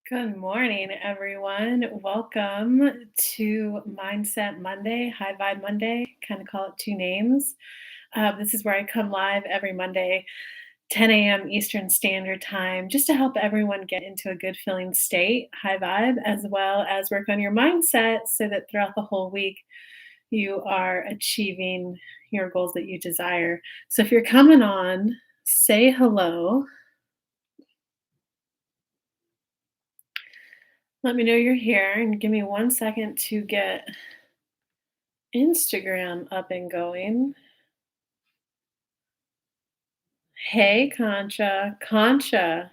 Good morning, everyone. Welcome to Mindset Monday, High Vibe Monday. Kind of call it two names. This is where I come live every Monday, 10 a.m. Eastern Standard Time, just to help everyone get into a good feeling state, high vibe, as well as work on your mindset so that throughout the whole week you are achieving your goals that you desire. So if you're coming on, say hello. Let me know you're here and give me 1 second to get Instagram up and going. Hey, Concha. Concha,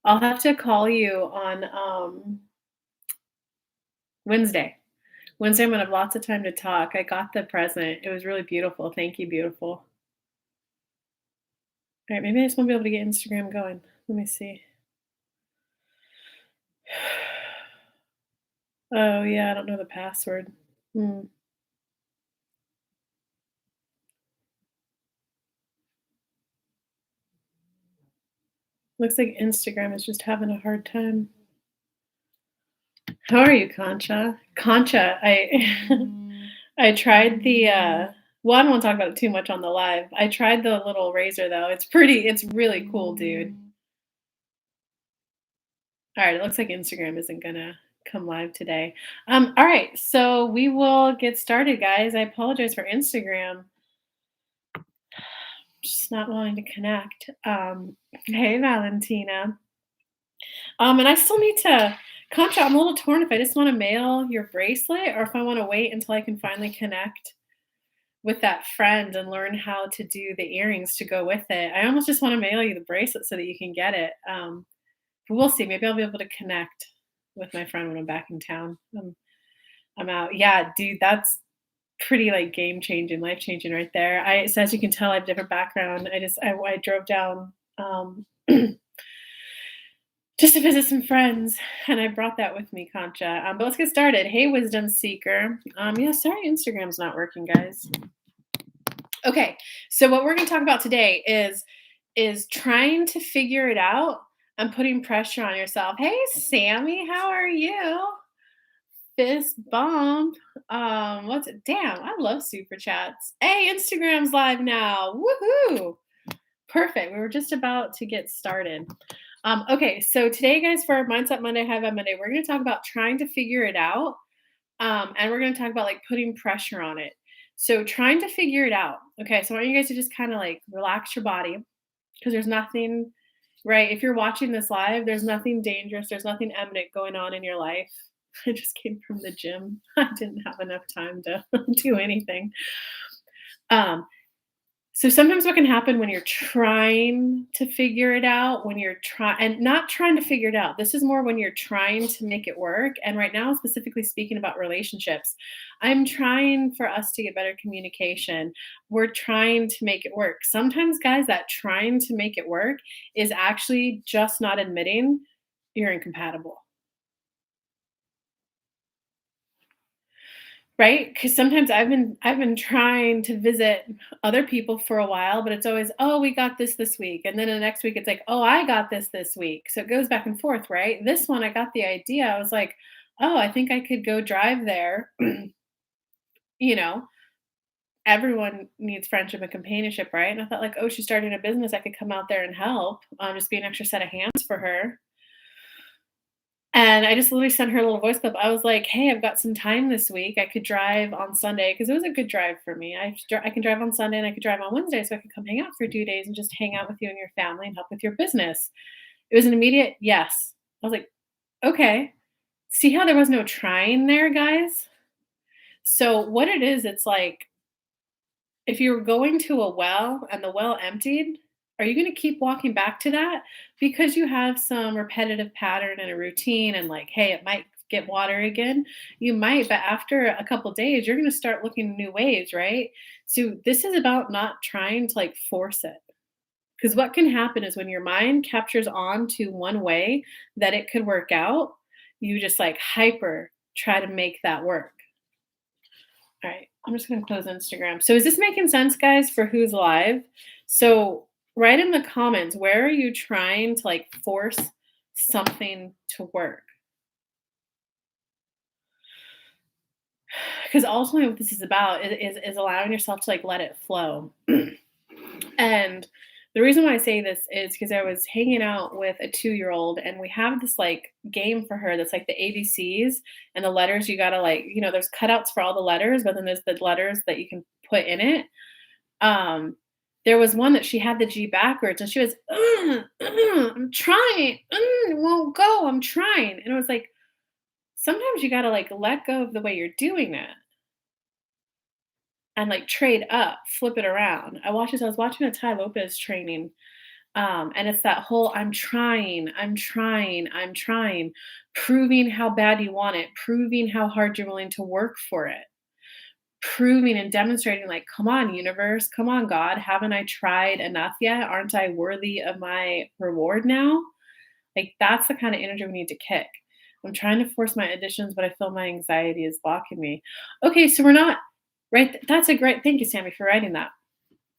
I'll have to call you on Wednesday. Wednesday, I'm gonna have lots of time to talk. I got the present. It was really beautiful. Thank you, beautiful. All right, maybe I just won't be able to get Instagram going. Let me see. Oh, yeah, I don't know the password. Hmm. Looks like Instagram is just having a hard time. How are you, Concha? Concha, I I tried the well, I don't want to talk about it too much on the live. I tried the little razor though. It's really cool, dude. All right, it looks like Instagram isn't gonna come live today. All right, so we will get started, guys. I apologize for Instagram just not wanting to connect. Hey, Valentina. And I still need to, Concha, I'm a little torn if I just want to mail your bracelet or if I want to wait until I can finally connect with that friend and learn how to do the earrings to go with it. I almost just want to mail you the bracelet so that you can get it. But we'll see. Maybe I'll be able to connect with my friend when I'm back in town. I'm out. Yeah, dude, that's pretty like game changing, life changing right there. So as you can tell, I have a different background. I drove down just to visit some friends, and I brought that with me, Concha. But let's get started. Hey, wisdom seeker. Yeah, sorry, Instagram's not working, guys. Okay, so what we're going to talk about today is trying to figure it out and putting pressure on yourself. Hey, Sammy, how are you? Fist bump. What's it? Damn, I love super chats. Hey, Instagram's live now. Woohoo! Perfect. We were just about to get started. Okay, so today, guys, for our Mindset Monday, High Vibe Monday, we're going to talk about trying to figure it out, and we're going to talk about like putting pressure on it. So trying to figure it out. Okay, so I want you guys to just kind of like relax your body because there's nothing, right? If you're watching this live, there's nothing dangerous, there's nothing imminent going on in your life. I just came from the gym. I didn't have enough time to do anything. Um, so sometimes what can happen when you're trying to figure it out, when you're trying and not trying to figure it out. This is more when you're trying to make it work. And right now, specifically speaking about relationships, I'm trying for us to get better communication. We're trying to make it work. Sometimes, guys, that trying to make it work is actually just not admitting you're incompatible. Right? Because sometimes I've been trying to visit other people for a while, but it's always, "Oh, we got this week," and then the next week it's like, "Oh, I got this week." So it goes back and forth, right? This one, I got the idea. I was like, "Oh, I think I could go drive there." You know, everyone needs friendship and companionship, right? And I thought like, "Oh, she's starting a business. I could come out there and help, just be an extra set of hands for her." And I just literally sent her a little voice clip. I was like, "Hey, I've got some time this week. I could drive on Sunday because it was a good drive for me. I can drive on Sunday and I could drive on Wednesday, so I could come hang out for 2 days and just hang out with you and your family and help with your business." It was an immediate yes. I was like, "Okay." See how there was no trying there, guys? So what it is, it's like if you're going to a well and the well emptied, are you going to keep walking back to that because you have some repetitive pattern and a routine and like, hey, it might get water again? You might, but after a couple days, you're going to start looking new ways, right? So this is about not trying to like force it. Because what can happen is when your mind captures on to one way that it could work out, you just like hyper try to make that work. All right, I'm just gonna close Instagram. So is this making sense, guys, for who's live? So write in the comments, where are you trying to like force something to work. Because ultimately what this is about is allowing yourself to like let it flow. And the reason why I say this is because I was hanging out with a 2-year-old and we have this like game for her that's like the ABCs and the letters you gotta like, there's cutouts for all the letters, but then there's the letters that you can put in it. Um, there was one that she had the G backwards and she was, I'm trying, it won't go, I'm trying. And it was like, sometimes you gotta like let go of the way you're doing it and like trade up, flip it around. I was watching a Tai Lopez training. And it's that whole I'm trying, I'm trying, proving how bad you want it, proving how hard you're willing to work for it, proving and demonstrating, like, come on, universe, come on, God, haven't I tried enough yet? Aren't I worthy of my reward now? Like, that's the kind of energy we need to kick. I'm trying to force my additions, but I feel my anxiety is blocking me. Okay, so we're not right. That's a great thank you, Sammy, for writing that.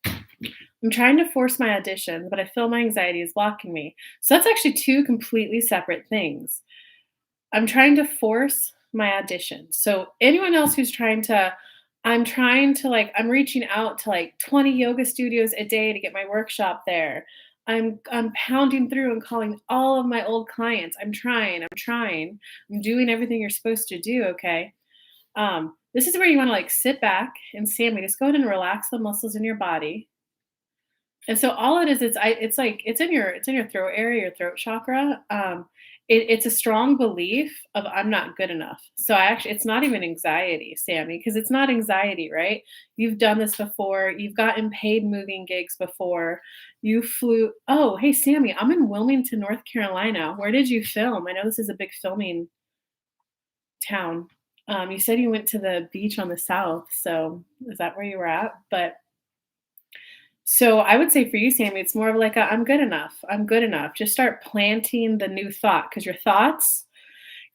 I'm trying to force my auditions, but I feel my anxiety is blocking me. So that's actually two completely separate things. I'm trying to force my auditions. So anyone else who's I'm reaching out to like 20 yoga studios a day to get my workshop there. I'm pounding through and calling all of my old clients. I'm trying, I'm trying. I'm doing everything you're supposed to do, okay? This is where you want to like sit back and Sammy, just go ahead and relax the muscles in your body. And so all it is, it's like it's in your throat area, your throat chakra. It's a strong belief of I'm not good enough. So it's not even anxiety, Sammy, because it's not anxiety, right? You've done this before. You've gotten paid moving gigs before. You flew. Oh, hey, Sammy, I'm in Wilmington, North Carolina. Where did you film? I know this is a big filming town. You said you went to the beach on the south. So is that where you were at? But so I would say for you, Sammy, it's more of like a, I'm good enough. I'm good enough. Just start planting the new thought because your thoughts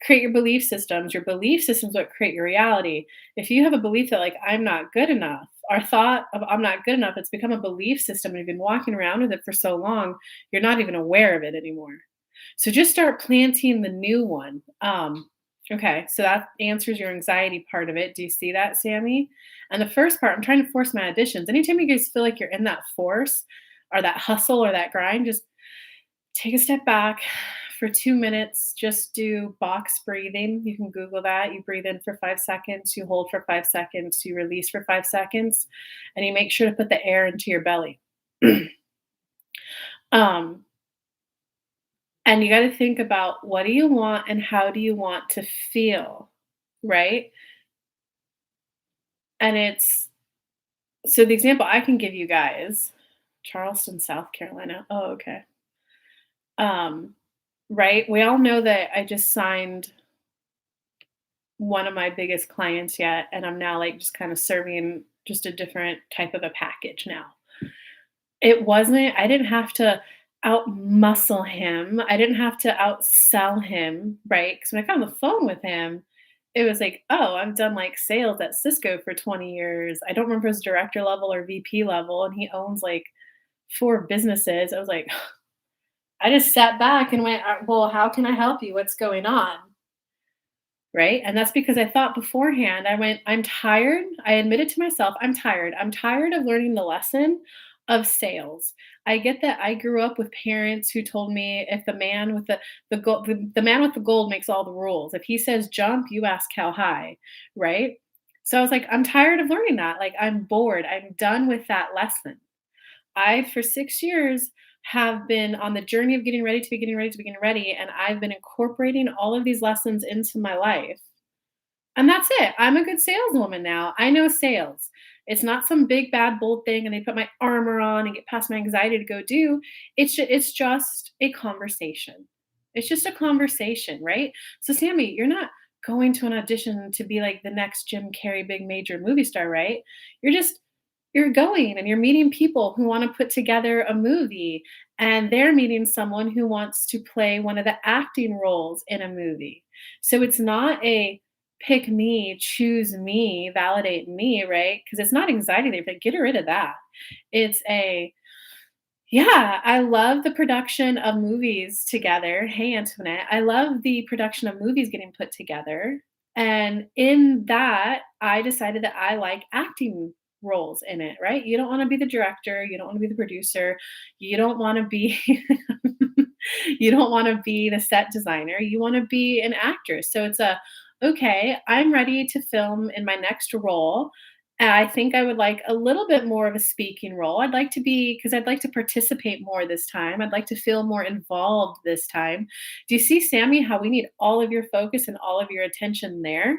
create your belief systems. Your belief systems what create your reality. If you have a belief that like I'm not good enough, our thought of I'm not good enough, it's become a belief system and you've been walking around with it for so long, you're not even aware of it anymore. So just start planting the new one. Okay, so that answers your anxiety part of it. Do you see that, Sammy? And the first part, I'm trying to force my auditions. Anytime you guys feel like you're in that force or that hustle or that grind, just take a step back for 2 minutes. Just do box breathing. You can Google that. You breathe in for 5 seconds, you hold for 5 seconds, you release for 5 seconds, and you make sure to put the air into your belly. um, and you got to think about what do you want and how do you want to feel, right? And it's so the example I can give you guys, Charleston, South Carolina. Oh, okay. Um, right? We all know that I just signed one of my biggest clients yet, and I'm now like just kind of serving just a different type of a package now. I didn't have to out muscle him. I didn't have to outsell him, right? Because when I got on the phone with him, it was like, oh, I've done like sales at Cisco for 20 years. I don't remember his director level or VP level, and he owns like 4 businesses. I was like, I just sat back and went, well, how can I help you? What's going on? Right? And that's because I thought beforehand, I went, I'm tired. I admitted to myself, I'm tired. I'm tired of learning the lesson of sales. I get that I grew up with parents who told me if the man with the gold, the man with the gold makes all the rules. If he says jump, you ask how high, right? So I was like, I'm tired of learning that. Like I'm bored. I'm done with that lesson. I, for 6 years, have been on the journey of getting ready to be getting ready to be getting ready. And I've been incorporating all of these lessons into my life. And that's it. I'm a good saleswoman now. I know sales. It's not some big, bad, bold thing and they put my armor on and get past my anxiety to go do. It's just a conversation. It's just a conversation, right? So, Sammy, you're not going to an audition to be like the next Jim Carrey big major movie star, right? You're just you're going and you're meeting people who want to put together a movie and they're meeting someone who wants to play one of the acting roles in a movie. So it's not a pick me, choose me, validate me, right? Because it's not anxiety there, but get rid of that. It's a Yeah, I love the production of movies together. Hey, Antoinette. I love the production of movies getting put together. And in that, I decided that I like acting roles in it, right? You don't want to be the director, you don't want to be the producer, you don't want to be you don't want to be the set designer, you want to be an actress. So it's a okay, I'm ready to film in my next role. And I think I would like a little bit more of a speaking role. I'd like to be because I'd like to participate more this time. I'd like to feel more involved this time. Do you see, Sammy, how we need all of your focus and all of your attention there?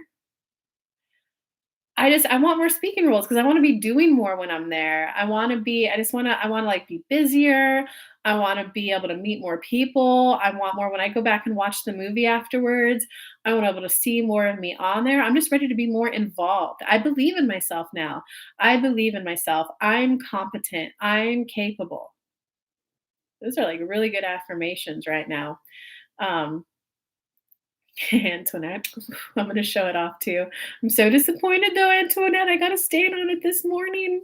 I want more speaking roles because I wanna be doing more when I'm there. I wanna, like, be busier. I wanna be able to meet more people. I want more when I go back and watch the movie afterwards, I wanna be able to see more of me on there. I'm just ready to be more involved. I believe in myself now. I believe in myself. I'm competent. I'm capable. Those are, like, really good affirmations right now. Um, Antoinette. I'm gonna show it off too. I'm so disappointed though, Antoinette. I got a stain on it this morning.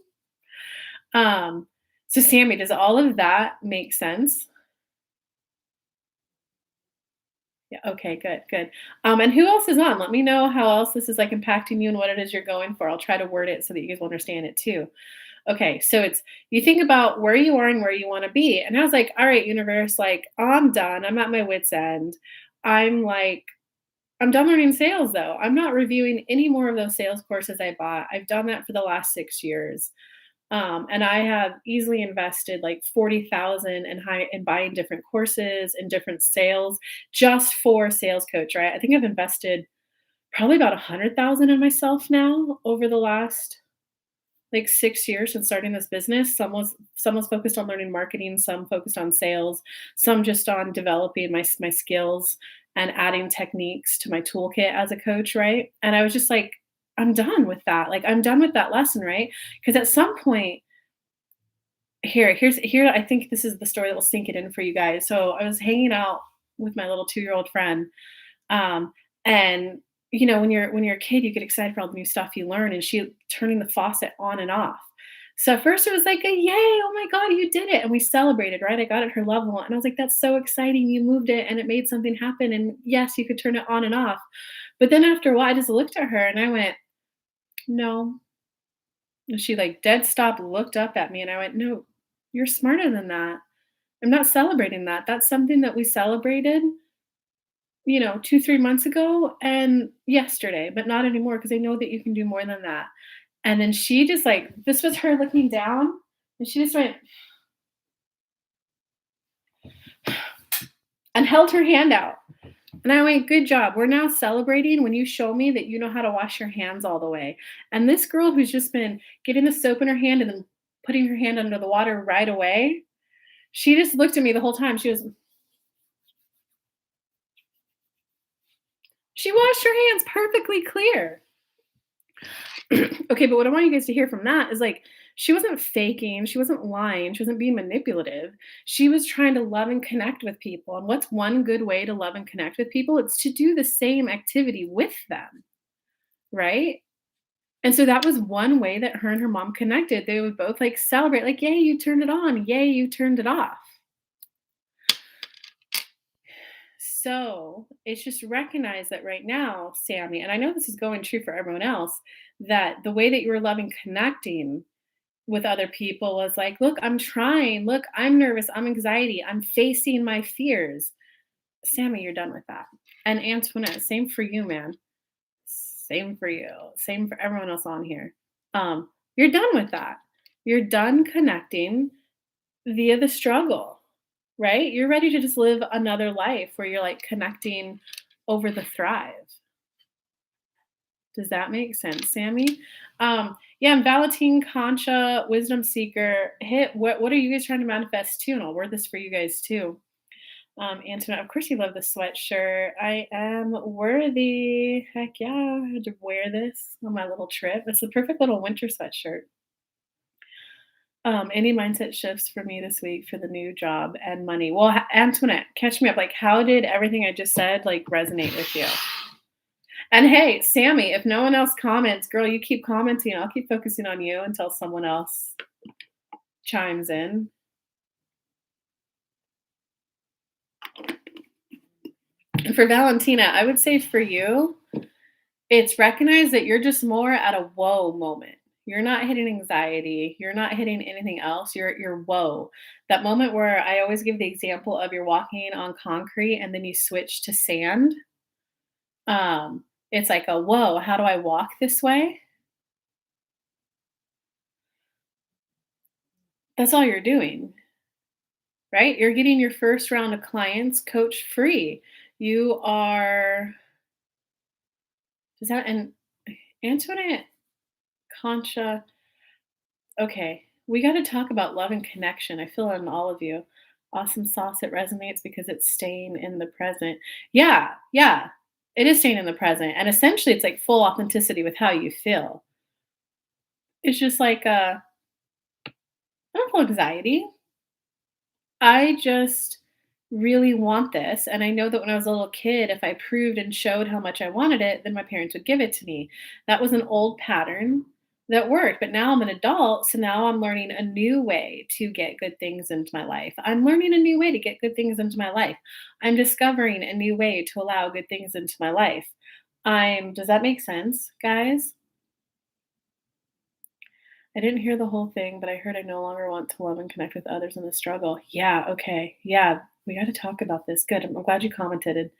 Um, so Sammy, does all of that make sense? Yeah, okay, good, good. And who else is on? Let me know how else this is like impacting you and what it is you're going for. I'll try to word it so that you guys will understand it too. Okay, so it's you think about where you are and where you want to be. And I was like, all right, universe, like I'm done. I'm at my wits' end. I'm like I'm done learning sales though. I'm not reviewing any more of those sales courses I bought. I've done that for the last 6 years. And I have easily invested like 40,000 in buying different courses and different sales just for sales coach, right? I think I've invested probably about 100,000 in myself now over the last like 6 years since starting this business. Some was focused on learning marketing, some focused on sales, some just on developing my skills and adding techniques to my toolkit as a coach, right? And I was just like, I'm done with that. Like I'm done with that lesson, right? Because at some point here I think this is the story that will sink it in for you guys. So I was hanging out with my little 2-year-old friend um, and when you're a kid, you get excited for all the new stuff you learn, and she turning the faucet on and off. So at first it was like a yay, oh my God, you did it. And we celebrated, right? I got at her level and I was like, that's so exciting. You moved it and it made something happen. And yes, you could turn it on and off. But then after a while, I just looked at her and I went, no. And she like dead stopped, looked up at me, and I went, no, you're smarter than that. I'm not celebrating that. That's something that we celebrated 2, 3 months ago and yesterday, but not anymore because I know that you can do more than that. And then she just like this was her looking down, and she just went and held her hand out. And I went, "Good job. We're now celebrating when you show me that you know how to wash your hands all the way." And this girl who's just been getting the soap in her hand and then putting her hand under the water right away, she just looked at me the whole time. She washed her hands perfectly clear. Okay, but what I want you guys to hear from that is like she wasn't faking, she wasn't lying, she wasn't being manipulative. She was trying to love and connect with people. And what's one good way to love and connect with people? It's to do the same activity with them, right? And so that was one way that her and her mom connected. They would both like celebrate, like, yay, you turned it on, yay, you turned it off. So it's just recognize that right now, Sammy, and I know this is going true for everyone else, that the way that you were loving connecting with other people was like, "Look, I'm trying. Look, I'm nervous. I'm anxiety. I'm facing my fears." Sammy, you're done with that. And Antoinette, same for you, man. Same for you. Same for everyone else on here. You're done with that. You're done connecting via the struggle, right? You're ready to just live another life where you're like connecting over the thrive. Does that make sense, Sammy? Yeah, and Valentine, Concha, Wisdom Seeker, hit what are you guys trying to manifest too? And I'll word this for you guys too. Antoinette, of course you love the sweatshirt. I am worthy. Heck yeah, I had to wear this on my little trip. It's the perfect little winter sweatshirt. Any mindset shifts for me this week for the new job and money? Well, Antoinette, catch me up. Like, how did everything I just said like resonate with you? And hey, Sammy, if no one else comments, girl, you keep commenting. I'll keep focusing on you until someone else chimes in. For Valentina, I would say for you, it's recognize that you're just more at a whoa moment. You're not hitting anxiety. You're not hitting anything else. You're whoa. That moment where I always give the example of you're walking on concrete and then you switch to sand. It's like a whoa, how do I walk this way? That's all you're doing, right? You're getting your first round of clients coach free. You are does that and Antoinette Concha. Okay, we gotta talk about love and connection. I feel it in all of you. Awesome sauce, it resonates because it's staying in the present. Yeah, yeah. It is staying in the present. And essentially it's like full authenticity with how you feel. It's just like I don't feel anxiety. I just really want this. And I know that when I was a little kid, if I proved and showed how much I wanted it, then my parents would give it to me. That was an old pattern that worked. But now I'm an adult. So now I'm learning a new way to get good things into my life. I'm learning a new way to get good things into my life. I'm discovering a new way to allow good things into my life. Does that make sense, guys? I didn't hear the whole thing, but I heard I no longer want to love and connect with others in the struggle. Yeah, okay. Yeah, we got to talk about this. Good. I'm glad you commented.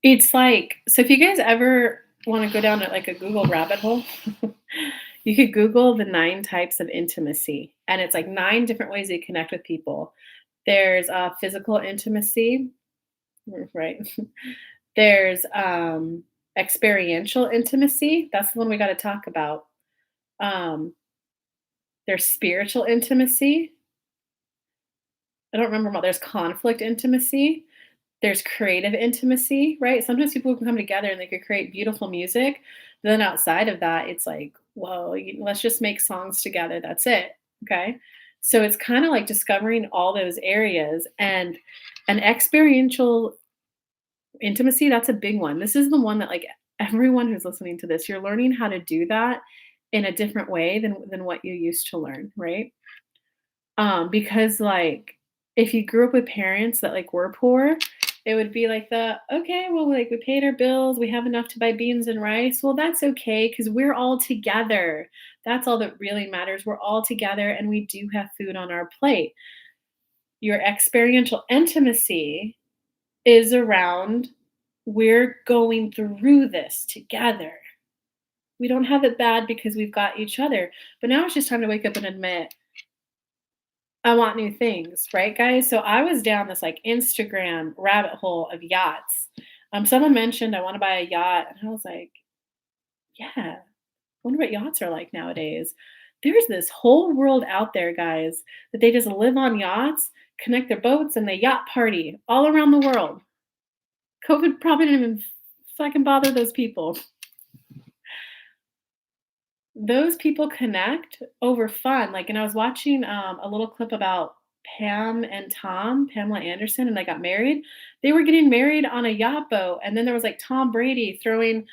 It's like, so if you guys ever want to go down like a Google rabbit hole, you could Google the 9 types of intimacy. And it's like 9 different ways you connect with people. There's physical intimacy, right? There's experiential intimacy. That's the one we got to talk about. Um, there's spiritual intimacy. I don't remember what there's conflict intimacy. There's creative intimacy, right? Sometimes people can come together and they could create beautiful music. Then outside of that, it's like, whoa, let's just make songs together. That's it. Okay. So it's kind of like discovering all those areas and an experiential intimacy. That's a big one. This is the one that like everyone who's listening to this, you're learning how to do that in a different way than what you used to learn, right? Because, like, if you grew up with parents that, like, were poor, it would be like "Okay, well, like, we paid our bills, we have enough to buy beans and rice." Well, that's okay because 'cause we're all together. That's all that really matters. We're all together, and we do have food on our plate. Your experiential intimacy is around, "We're going through this together. We don't have it bad because we've got each other." But now it's just time to wake up and admit I want new things, right, guys? So I was down this like Instagram rabbit hole of yachts. Someone mentioned I want to buy a yacht, and I was like, yeah, I wonder what yachts are like nowadays. There's this whole world out there, guys, that they just live on yachts, connect their boats, and they yacht party all around the world. COVID probably didn't even fucking bother those people. Those people connect over fun, like and I was watching, a little clip about Pam and Tom, Pamela Anderson, and they got married. They were getting married on a yacht boat, and then there was, like, Tom Brady throwing,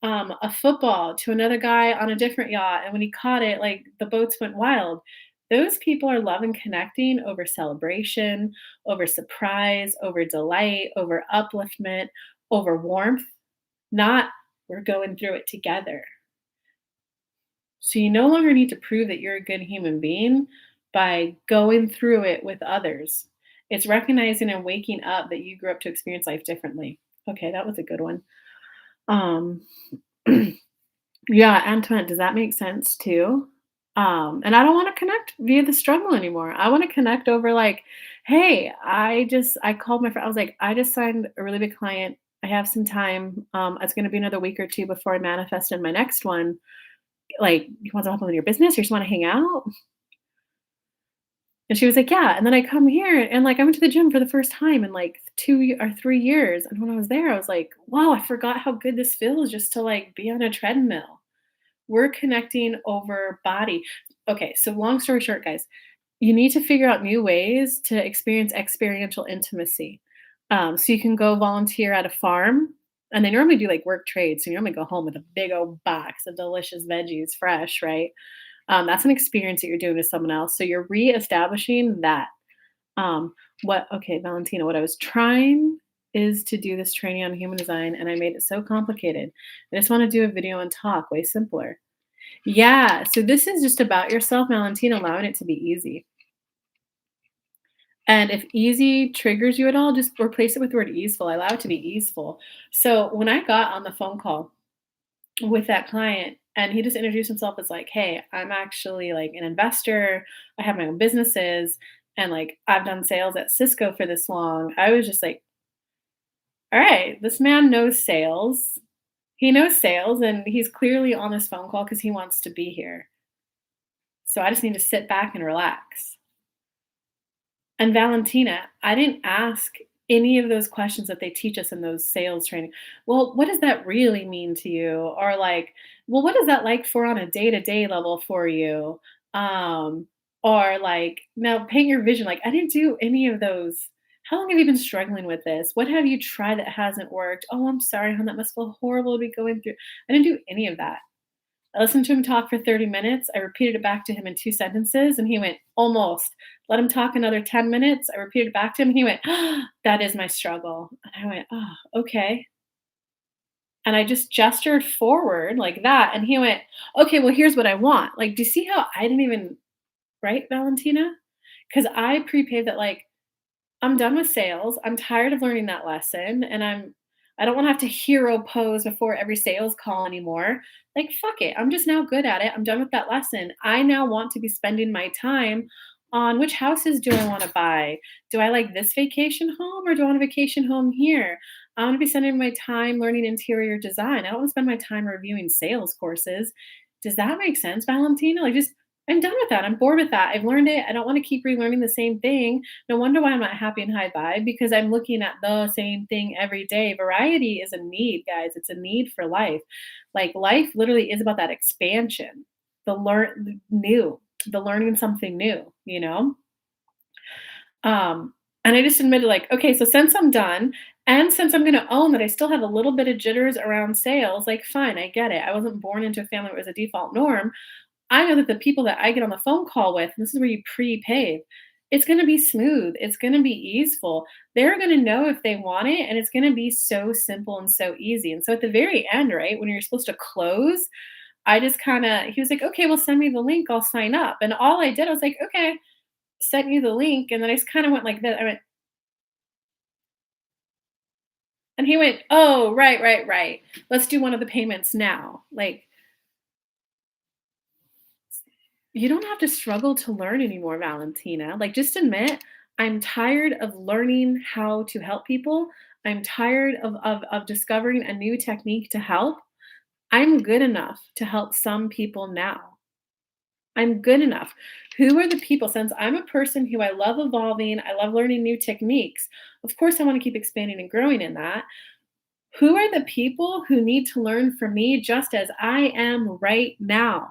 a football to another guy on a different yacht, and when he caught it, like, the boats went wild. Those people are loving connecting over celebration, over surprise, over delight, over upliftment, over warmth, not, "We're going through it together." So you no longer need to prove that you're a good human being by going through it with others. It's recognizing and waking up that you grew up to experience life differently. Okay, that was a good one. Um, yeah, Antoinette, does that make sense too? And I don't want to connect via the struggle anymore. I want to connect over like, hey, I called my friend. I was like, I just signed a really big client. I have some time. It's going to be another week or two before I manifest in my next one. Like, you want to help with your business or just want to hang out? And she was like, yeah. And then I come here and like I went to the gym for the first time in like 2 or 3 years. And when I was there, I was like, wow, I forgot how good this feels just to like be on a treadmill. We're connecting over body. Okay, so long story short, guys, you need to figure out new ways to experience experiential intimacy. So you can go volunteer at a farm, and they normally do like work trade. So you normally go home with a big old box of delicious veggies, fresh, right? That's an experience that you're doing with someone else. So you're reestablishing that. Um, Valentina, what I was trying is to do this training on human design and I made it so complicated. I just want to do a video and talk way simpler. Yeah, so this is just about yourself, Valentina, allowing it to be easy. And if easy triggers you at all, just replace it with the word easeful. I allow it to be easeful. So when I got on the phone call with that client and he just introduced himself as like, "Hey, I'm actually like an investor. I have my own businesses and like I've done sales at Cisco for this long." I was just like, "All right, this man knows sales. He knows sales and he's clearly on this phone call because he wants to be here. So I just need to sit back and relax." And Valentina, I didn't ask any of those questions that they teach us in those sales training. Well, what does that really mean to you? Or like, well, what is that like for on a day-to-day level for you? Um, or like, now paint your vision. Like, I didn't do any of those. How long have you been struggling with this? What have you tried that hasn't worked? Oh, I'm sorry, hon. That must feel horrible to be going through. I didn't do any of that. I listened to him talk for 30 minutes. I repeated it back to him in 2 sentences, and he went, "Almost." Let him talk another 10 minutes. I repeated it back to him. He went, "That is my struggle." And I went, "Oh, okay." And I just gestured forward like that, and he went, "Okay, well, here's what I want." Like, do you see how I didn't even write Valentina? Because I prepaid that, like, I'm done with sales. I'm tired of learning that lesson, and I don't wanna have to hero pose before every sales call anymore. Like, fuck it. I'm just now good at it. I'm done with that lesson. I now want to be spending my time on which houses do I wanna buy? Do I like this vacation home or do I want a vacation home here? I wanna be spending my time learning interior design. I don't wanna spend my time reviewing sales courses. Does that make sense, Valentina? Like, just I'm done with that. I'm bored with that. I've learned it. I don't wanna keep relearning the same thing. No wonder why I'm not happy and high vibe because I'm looking at the same thing every day. Variety is a need, guys. It's a need for life. Like life literally is about that expansion, the learning something new, you know? And I just admitted, like, okay, so since I'm done, and since I'm going to own that I still have a little bit of jitters around sales, like, fine, I get it. I wasn't born into a family where it was a default norm. I know that the people that I get on the phone call with, and this is where you pre-pave, it's gonna be smooth, it's gonna be easeful. They're gonna know if they want it, and it's gonna be so simple and so easy. And so at the very end, right, when you're supposed to close, I just kinda he was like, "Okay, well, send me the link, I'll sign up." And all I did, I was like, "Okay, sent you the link," and then I just kinda went like this. I went and he went, "Oh, right, right, right. Let's do one of the payments now." Like, you don't have to struggle to learn anymore, Valentina. Like, just admit, I'm tired of learning how to help people. I'm tired of discovering a new technique to help. I'm good enough to help some people now. I'm good enough. Who are the people? Since I'm a person who I love evolving, I love learning new techniques. Of course, I want to keep expanding and growing in that. Who are the people who need to learn from me just as I am right now?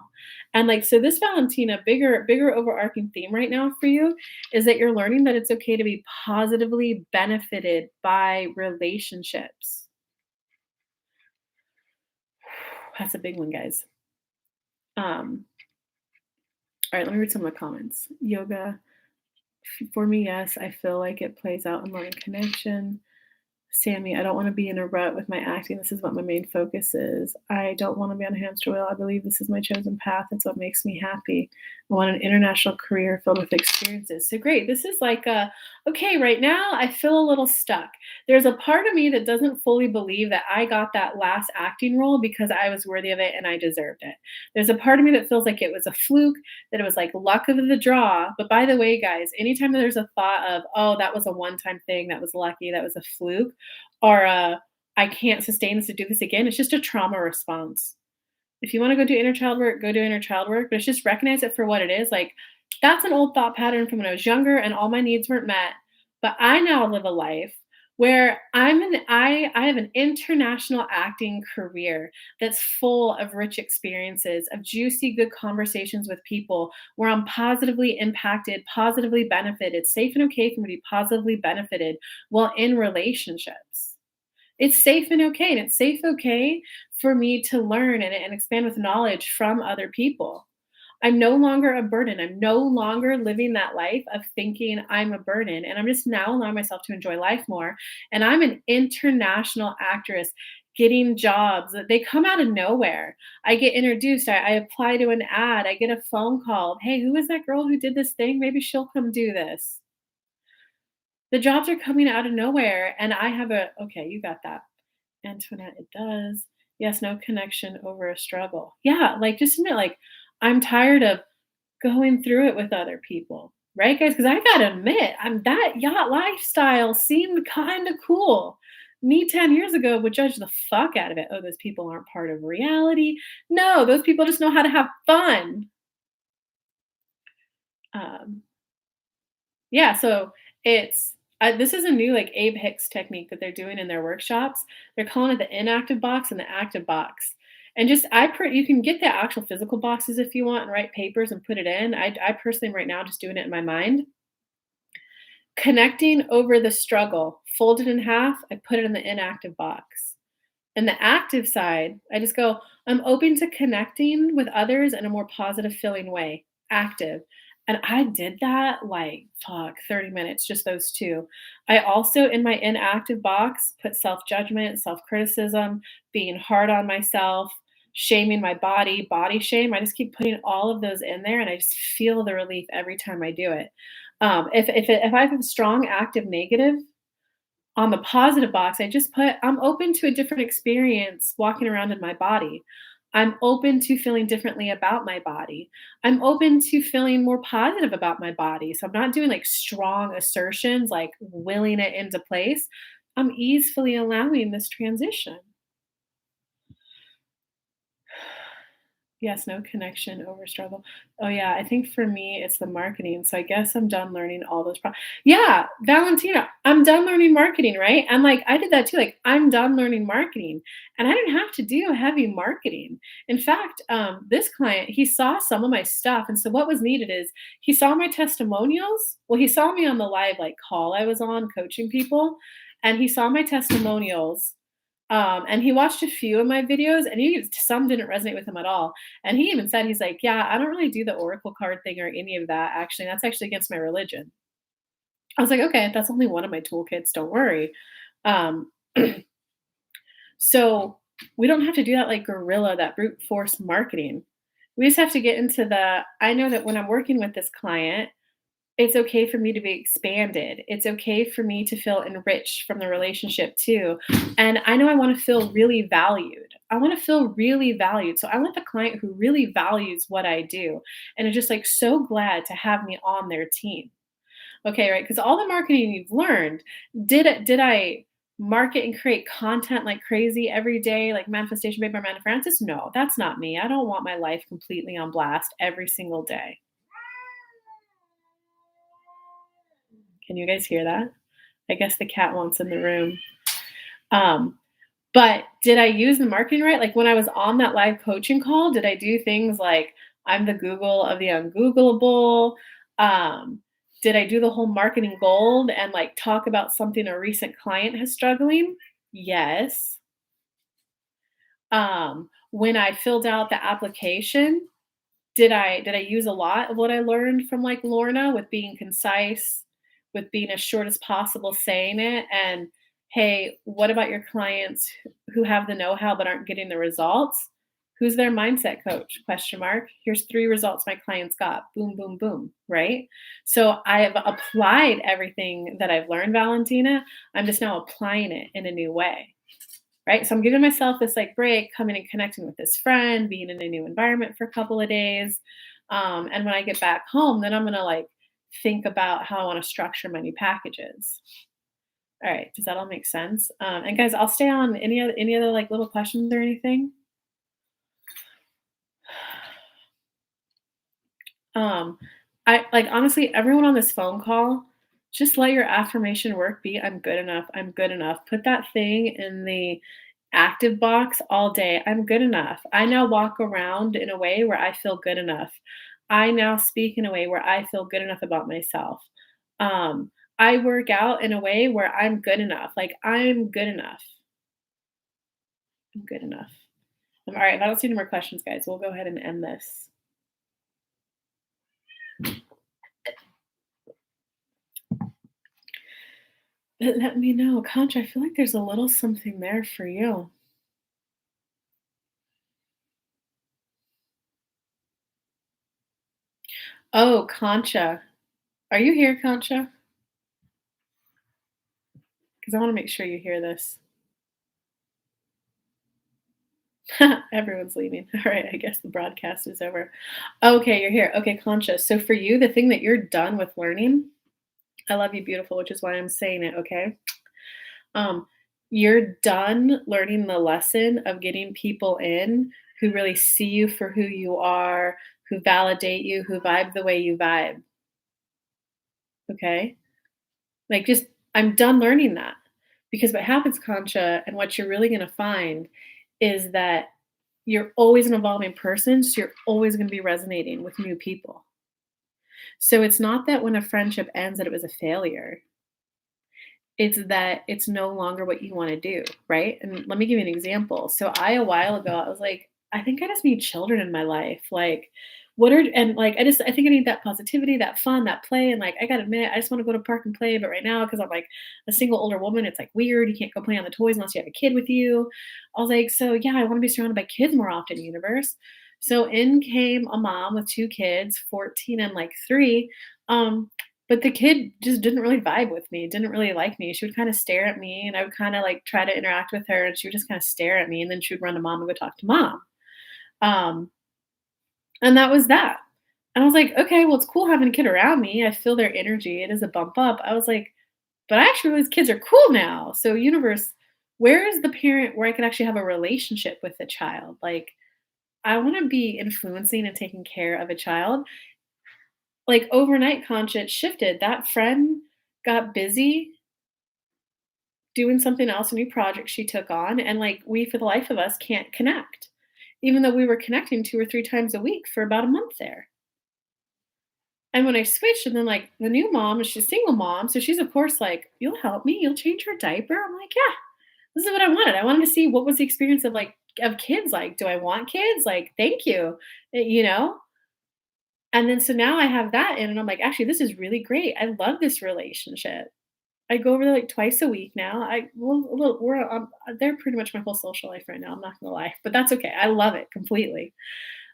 And like, so this Valentina, bigger overarching theme right now for you is that you're learning that it's okay to be positively benefited by relationships. That's a big one, guys. All right, let me read some of the comments. Yoga, for me, yes, I feel like it plays out in loving connection. Sammy, I don't want to be in a rut with my acting. This is what my main focus is. I don't want to be on a hamster wheel. I believe this is my chosen path. It's what makes me happy. I want an international career filled with experiences. So great. This is like okay, right now I feel a little stuck. There's a part of me that doesn't fully believe that I got that last acting role because I was worthy of it and I deserved it. There's a part of me that feels like it was a fluke, that it was like luck of the draw. But by the way, guys, anytime that there's a thought of, oh, that was a one-time thing, that was lucky, that was a fluke, or I can't sustain this to do this again. It's just a trauma response. If you want to go do inner child work, go do inner child work, but it's just recognize it for what it is. Like that's an old thought pattern from when I was younger and all my needs weren't met. But I now live a life where I have an international acting career that's full of rich experiences, of juicy, good conversations with people where I'm positively impacted, positively benefited. It's safe and okay for me to be positively benefited while in relationships. It's safe and okay. And it's safe, okay for me to learn and expand with knowledge from other people. I'm no longer a burden. I'm no longer living that life of thinking I'm a burden. And I'm just now allowing myself to enjoy life more. And I'm an international actress getting jobs that they come out of nowhere. I get introduced, I apply to an ad, I get a phone call. Hey, who is that girl who did this thing? Maybe she'll come do this. The jobs are coming out of nowhere. And I have a, okay, you got that. Antoinette, it does. Yes, no connection over a struggle. Yeah, like just admit, like, I'm tired of going through it with other people, right, guys? Because I gotta admit, that yacht lifestyle seemed kind of cool. Me 10 years ago would judge the fuck out of it. Oh, those people aren't part of reality. No, those people just know how to have fun. Um, Yeah, so it's this is a new like Abe Hicks technique that they're doing in their workshops. They're calling it the inactive box and the active box. And just you can get the actual physical boxes if you want and write papers and put it in. I personally right now just doing it in my mind. Connecting over the struggle, fold it in half, I put it in the inactive box. And the active side, I just go, I'm open to connecting with others in a more positive feeling way. Active. And I did that like, fuck, 30 minutes, just those two. I also, in my inactive box, put self judgment, self criticism, being hard on myself, shaming my body shame. I just keep putting all of those in there and I just feel the relief every time I do it. If I have a strong active negative, on the positive box, I just put, I'm open to a different experience walking around in my body. I'm open to feeling differently about my body. I'm open to feeling more positive about my body. So I'm not doing like strong assertions, like willing it into place. I'm easily allowing this transition. Yes, no connection over struggle. Oh, yeah, I think for me, it's the marketing. So I guess I'm done learning all those yeah, Valentina, I'm done learning marketing, right? And, like, I did that too, like, I'm done learning marketing, and I didn't have to do heavy marketing. In fact, this client, he saw some of my stuff, and so what was needed is he saw my testimonials. Well, he saw me on the live, like, call I was on coaching people, and he saw my testimonials, and he watched a few of my videos, and some didn't resonate with him at all. And he even said, he's like, "Yeah, I don't really do the oracle card thing or any of that. Actually, that's actually against my religion." I was like, "Okay, that's only one of my toolkits. Don't worry." Um, so we don't have to do that like guerrilla, that brute force marketing. We just have to get into the. I know that when I'm working with this client, it's okay for me to be expanded. It's okay for me to feel enriched from the relationship too. And I know I want to feel really valued. I want to feel really valued. So I want the client who really values what I do and is just like so glad to have me on their team. Okay, right? Because all the marketing you've learned, did I market and create content like crazy every day, like manifestation made by Amanda Francis? No, that's not me. I don't want my life completely on blast every single day. Can you guys hear that? I guess the cat wants in the room. Um, but did I use the marketing right? Like when I was on that live coaching call, did I do things like I'm the Google of the ungoogleable? Um, did I do the whole marketing gold and like talk about something a recent client has struggling? Yes. When I filled out the application, did I use a lot of what I learned from, like, Lorna with being concise, with being as short as possible saying it, and, "Hey, what about your clients who have the know-how but aren't getting the results? Who's their mindset coach? Question mark. Here's 3 results my clients got. Boom, boom, boom." Right? So I have applied everything that I've learned, Valentina. I'm just now applying it in a new way. Right? So I'm giving myself this like break, coming and connecting with this friend, being in a new environment for a couple of days. And when I get back home, then I'm gonna like think about how I want to structure my new packages. All right, does that all make sense? And guys, I'll stay on any other like little questions or anything. Um, I like honestly, everyone on this phone call, just let your affirmation work be I'm good enough. I'm good enough. Put that thing in the active box all day. I'm good enough. I now walk around in a way where I feel good enough. I now speak in a way where I feel good enough about myself. I work out in a way where I'm good enough. Like I'm good enough. I'm good enough. All right. If I don't see any more questions, guys, we'll go ahead and end this. Let me know. Concha, I feel like there's a little something there for you. Oh, Concha. Are you here, Concha? Because I want to make sure you hear this. Everyone's leaving. All right, I guess the broadcast is over. Okay, you're here. Okay, Concha. So for you, the thing that you're done with learning, I love you, beautiful, which is why I'm saying it, okay? Um, you're done learning the lesson of getting people in who really see you for who you are, who validate you, who vibe the way you vibe, okay? Like, just I'm done learning that. Because what happens, Concha, and what you're really gonna find is that you're always an evolving person, so you're always gonna be resonating with new people. So it's not that when a friendship ends that it was a failure. It's that it's no longer what you wanna do, right? And let me give you an example. So a while ago, I was like, "I think I just need children in my life." Like, what are and, like, I think I need that positivity, that fun, that play, and, like, I gotta admit, I just wanna go to park and play, but right now, because 'cause I'm, like, a single older woman, it's, like, weird. You can't go play on the toys unless you have a kid with you. I was like, "So, yeah, I wanna be surrounded by kids more often, universe." So in came a mom with 2 kids, 14 and, like, 3, um, but the kid just didn't really vibe with me, didn't really like me. She would kinda stare at me, and I would kinda, like, try to interact with her, and she would just kinda stare at me, and then she would run to mom and go talk to mom. Um, and that was that. And I was like, "Okay, well, it's cool having a kid around me. I feel their energy. It is a bump up." I was like, "But I actually realize kids are cool now. So, universe, where is the parent where I can actually have a relationship with the child? Like, I wanna be influencing and taking care of a child." Like, overnight, conscience shifted. That friend got busy doing something else, a new project she took on, and, like, we, for the life of us, can't connect, even though we were connecting 2 or 3 times a week for about a month there. And when I switched, and then, like, the new mom, she's a single mom, so she's, of course, like, "You'll help me? You'll change her diaper?" I'm like, "Yeah, this is what I wanted. I wanted to see what was the experience of, like, of kids like. Do I want kids? Like, thank you." You know? And then so now I have that in, and I'm like, "Actually, this is really great. I love this relationship." I go over there, like, twice a week now. We're, they're pretty much my whole social life right now, I'm not gonna lie, but that's okay. I love it completely.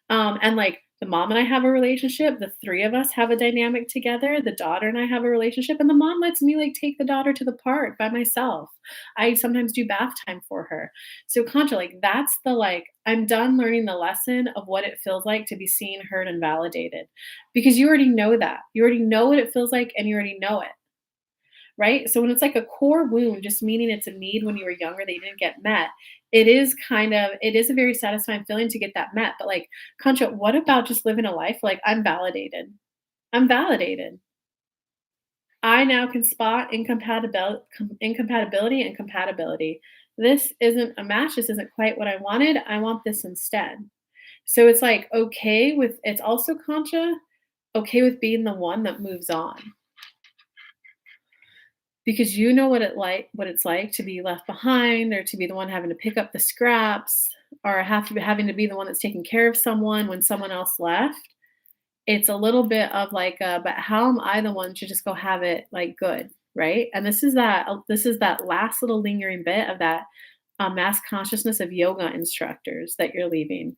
And, like, the mom and I have a relationship, the 3 of us have a dynamic together, the daughter and I have a relationship, and the mom lets me, like, take the daughter to the park by myself. I sometimes do bath time for her. So, Contra, like, that's the, like, I'm done learning the lesson of what it feels like to be seen, heard, and validated, because you already know that. You already know what it feels like, and you already know it. Right? So when it's like a core wound, just meaning it's a need when you were younger that you didn't get met, it is a very satisfying feeling to get that met. But like, Contra, what about just living a life like I'm validated? I'm validated. I now can spot incompatibility and compatibility. This isn't a match. This isn't quite what I wanted. I want this instead. So it's like okay with it's also Contra, okay with being the one that moves on. Because you know what it's like to be left behind or to be the one having to pick up the scraps or having to be the one that's taking care of someone when someone else left. It's a little bit of like, but how am I the one to just go have it like good, right? And this is that last little lingering bit of that mass consciousness of yoga instructors that you're leaving.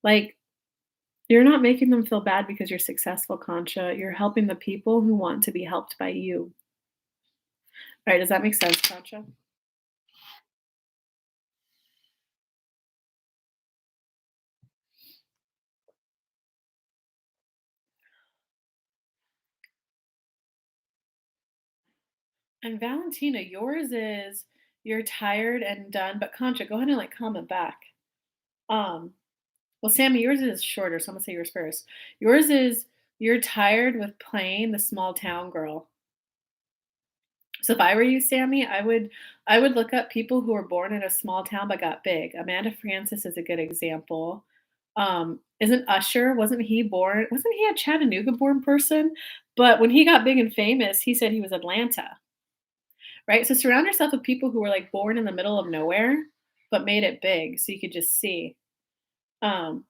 Like you're not making them feel bad because you're successful, Concha. You're helping the people who want to be helped by you. All right, does that make sense, Concha? And Valentina, yours is you're tired and done, but Concha, go ahead and like comment back. Um, well, Sammy, yours is shorter, so I'm gonna say yours first. Yours is you're tired with playing the small town girl. So if I were you, Sammy, I would look up people who were born in a small town but got big. Amanda Francis is a good example. Isn't Usher, wasn't he a Chattanooga born person? But when he got big and famous, he said he was Atlanta. Right? So surround yourself with people who were like born in the middle of nowhere, but made it big so you could just see. Um,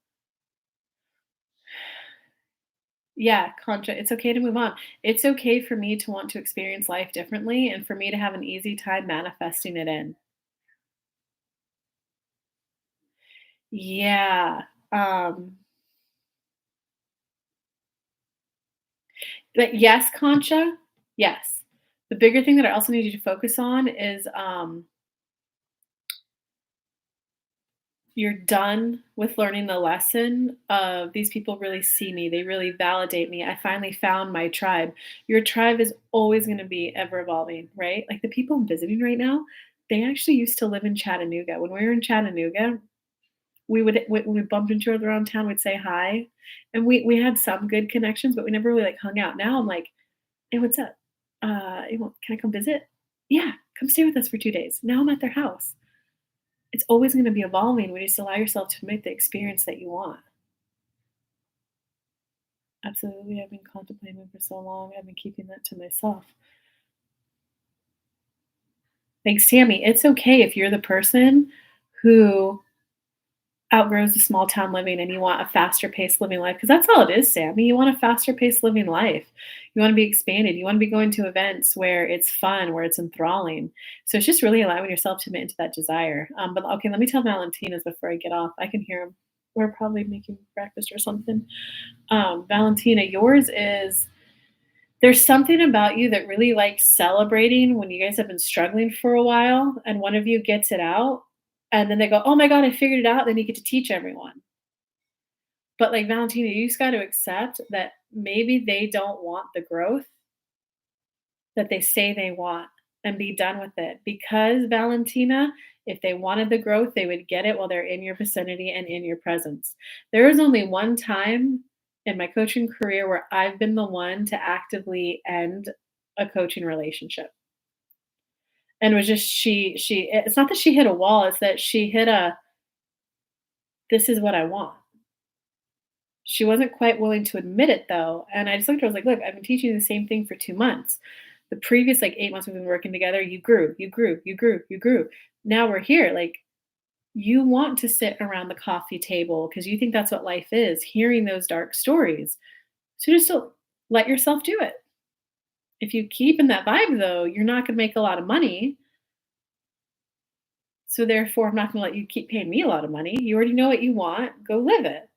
Yeah, contra it's okay to move on. It's okay for me to want to experience life differently and for me to have an easy time manifesting it in. Yeah. Um, but yes, Concha, yes. The bigger thing that I also need you to focus on is you're done with learning the lesson of these people really see me, they really validate me. I finally found my tribe. Your tribe is always going to be ever evolving, right? Like the people I'm visiting right now, they actually used to live in Chattanooga. When we were in Chattanooga, we would when we bumped into her around town, we'd say hi, and we had some good connections, but we never really like hung out. Now I'm like, "Hey, what's up? Can I come visit? Yeah, come stay with us for 2 days." Now I'm at their house. It's always going to be evolving when you just allow yourself to make the experience that you want. Absolutely, I've been contemplating for so long. I've been keeping that to myself. Thanks, Tammy. It's okay if you're the person who outgrows the small town living and you want a faster paced living life because that's all it is, Sammy. You want a faster paced living life. You want to be expanded. You want to be going to events where it's fun, where it's enthralling. So it's just really allowing yourself to admit into that desire. But okay, let me tell Valentina's before I get off. I can hear him. We're probably making breakfast or something. Valentina, yours is there's something about you that really likes celebrating when you guys have been struggling for a while and one of you gets it out and then they go, "Oh my god, I figured it out." Then you get to teach everyone. But like Valentina, you just got to accept that maybe they don't want the growth that they say they want and be done with it. Because Valentina, if they wanted the growth, they would get it while they're in your vicinity and in your presence. There is only one time in my coaching career where I've been the one to actively end a coaching relationship. And it was just she it's not that she hit a wall, it's that she hit a this is what I want. She wasn't quite willing to admit it though, and I just looked at her, I was like, "Look, I've been teaching you the same thing for 2 months. The previous, like, 8 months we've been working together, you grew, you grew, you grew, you grew. Now we're here, like, you want to sit around the coffee table because you think that's what life is, hearing those dark stories. So just to let yourself do it. If you keep in that vibe though, you're not gonna make a lot of money, so therefore, I'm not gonna let you keep paying me a lot of money. You already know what you want, go live it."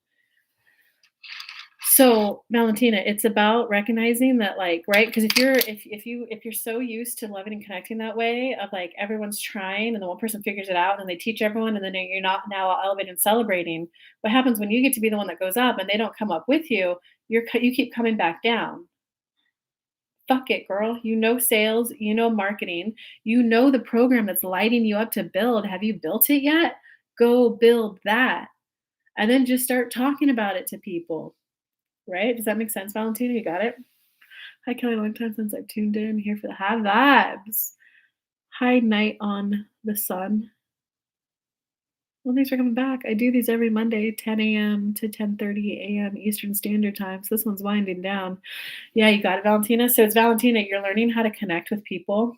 So, Valentina, it's about recognizing that, like, right? Because if you're so used to loving and connecting that way, of like everyone's trying and the one person figures it out and they teach everyone, and then you're not now elevated and celebrating. What happens when you get to be the one that goes up and they don't come up with you? You keep coming back down. Fuck it, girl. You know sales, you know marketing, you know the program that's lighting you up to build. Have you built it yet? Go build that, and then just start talking about it to people. Right? Does that make sense, Valentina? You got it? Hi, Kelly. Long time since I've tuned in here for the high vibes. Hi, night on the sun. Well, thanks for coming back. I do these every Monday, 10 a.m. to 10:30 a.m. Eastern Standard Time. So this one's winding down. Yeah, you got it, Valentina. So it's Valentina. You're learning how to connect with people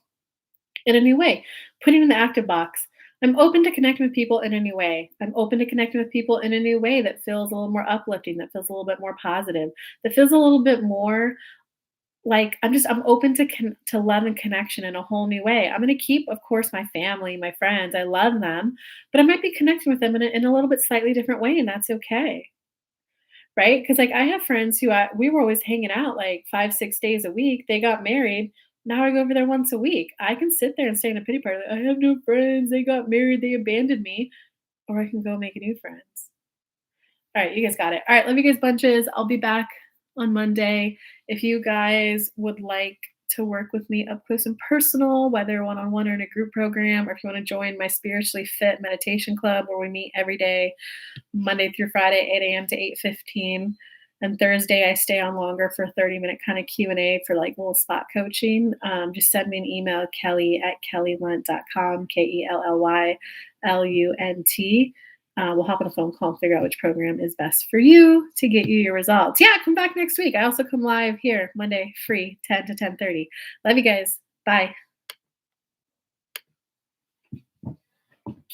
in a new way. Put it in the active box. I'm open to connecting with people in a new way. I'm open to connecting with people in a new way that feels a little more uplifting, that feels a little bit more positive, that feels a little bit more like, I'm open to love and connection in a whole new way. I'm gonna keep, of course, my family, my friends, I love them, but I might be connecting with them in a little bit slightly different way, and that's okay, right? Because like, I have friends who we were always hanging out, like, 5, 6 days a week, they got married, now I go over there once a week. I can sit there and stay in a pity party, like, "I have no friends, they got married, they abandoned me," or I can go make new friends. All right, you guys got it. All right, love you guys bunches. I'll be back on Monday. If you guys would like to work with me up close and personal, whether one on one or in a group program, or if you want to join my spiritually fit meditation club where we meet every day, Monday through Friday, 8 a.m. to 8:15. And Thursday, I stay on longer for a 30-minute kind of Q&A for like little spot coaching. Just send me an email, kelly@kellylunt.com, KELLYLUNT. We'll hop on a phone call and figure out which program is best for you to get you your results. Yeah, come back next week. I also come live here Monday, free, 10 to 10:30. Love you guys. Bye.